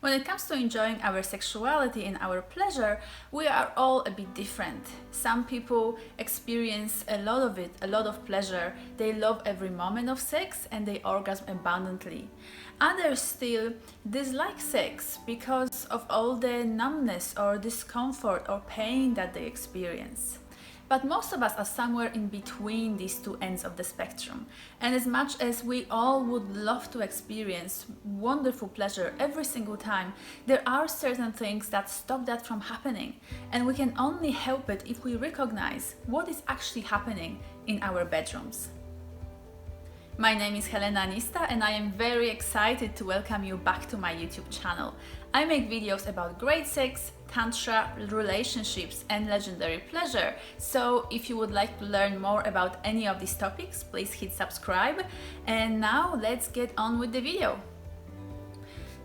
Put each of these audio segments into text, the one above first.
When it comes to enjoying our sexuality and our pleasure, we are all a bit different. Some people experience a lot of it, a lot of pleasure. They love every moment of sex and they orgasm abundantly. Others still dislike sex because of all the numbness or discomfort or pain that they experience. But most of us are somewhere in between these two ends of the spectrum. And as much as we all would love to experience wonderful pleasure every single time, there are certain things that stop that from happening. And we can only help it if we recognize what is actually happening in our bedrooms. My name is Helena Nista and I am very excited to welcome you back to my YouTube channel. I make videos about great sex, tantra, relationships and legendary pleasure. So if you would like to learn more about any of these topics, please hit subscribe. And now let's get on with the video.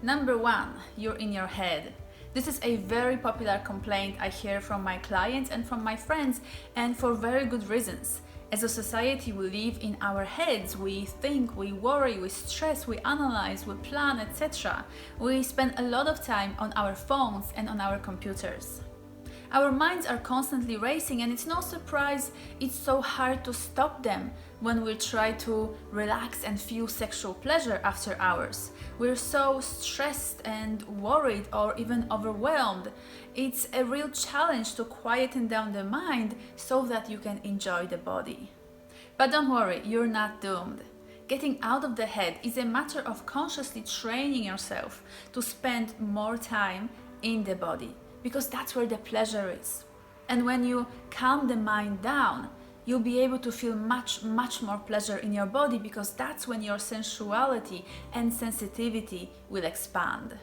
Number 1, you're in your head. This is a very popular complaint I hear from my clients and from my friends, and for very good reasons. As a society, we live in our heads. We think, we worry, we stress, we analyze, we plan, etc. We spend a lot of time on our phones and on our computers. Our minds are constantly racing, and it's no surprise it's so hard to stop them when we try to relax and feel sexual pleasure after hours. We're so stressed and worried or even overwhelmed. It's a real challenge to quieten down the mind so that you can enjoy the body. But don't worry, you're not doomed. Getting out of the head is a matter of consciously training yourself to spend more time in the body, because that's where the pleasure is. And when you calm the mind down, you'll be able to feel much more pleasure in your body, because that's when your sensuality and sensitivity will expand.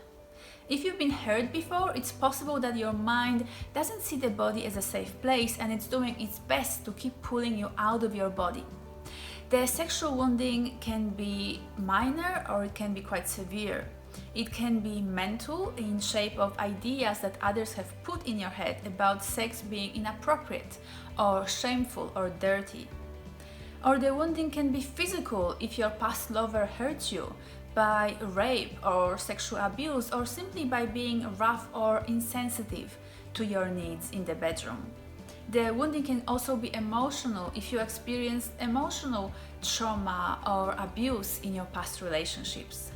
If you've been hurt before, it's possible that your mind doesn't see the body as a safe place and it's doing its best to keep pulling you out of your body. The sexual wounding can be minor or it can be quite severe. It can be mental, in shape of ideas that others have put in your head about sex being inappropriate or shameful or dirty. Or the wounding can be physical if your past lover hurt you by rape or sexual abuse, or simply by being rough or insensitive to your needs in the bedroom. The wounding can also be emotional if you experienced emotional trauma or abuse in your past relationships.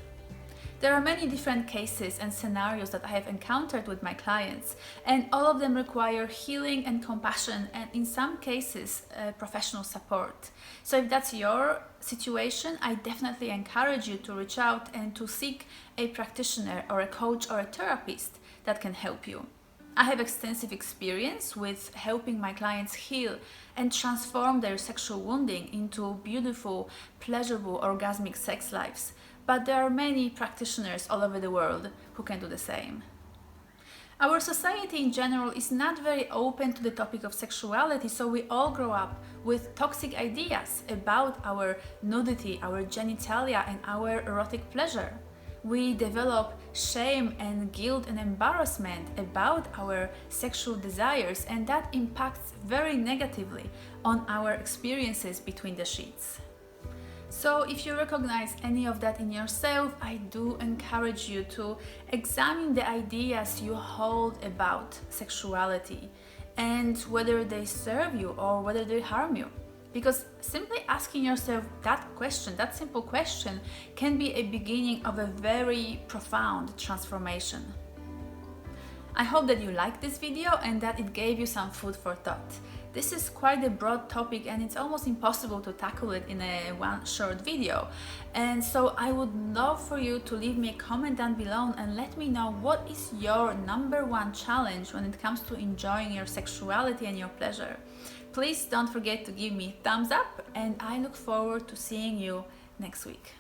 There are many different cases and scenarios that I have encountered with my clients, and all of them require healing and compassion, and in some cases, professional support. So if that's your situation, I definitely encourage you to reach out and to seek a practitioner or a coach or a therapist that can help you. I have extensive experience with helping my clients heal and transform their sexual wounding into beautiful, pleasurable, orgasmic sex lives. But there are many practitioners all over the world who can do the same. Our society in general is not very open to the topic of sexuality, so we all grow up with toxic ideas about our nudity, our genitalia, and our erotic pleasure. We develop shame and guilt and embarrassment about our sexual desires, and that impacts very negatively on our experiences between the sheets. So if you recognize any of that in yourself, I do encourage you to examine the ideas you hold about sexuality and whether they serve you or whether they harm you. Because simply asking yourself that question, that simple question, can be a beginning of a very profound transformation. I hope that you liked this video and that it gave you some food for thought. This is quite a broad topic and it's almost impossible to tackle it in a one short video. And so I would love for you to leave me a comment down below and let me know what is your number 1 challenge when it comes to enjoying your sexuality and your pleasure. Please don't forget to give me a thumbs up, and I look forward to seeing you next week.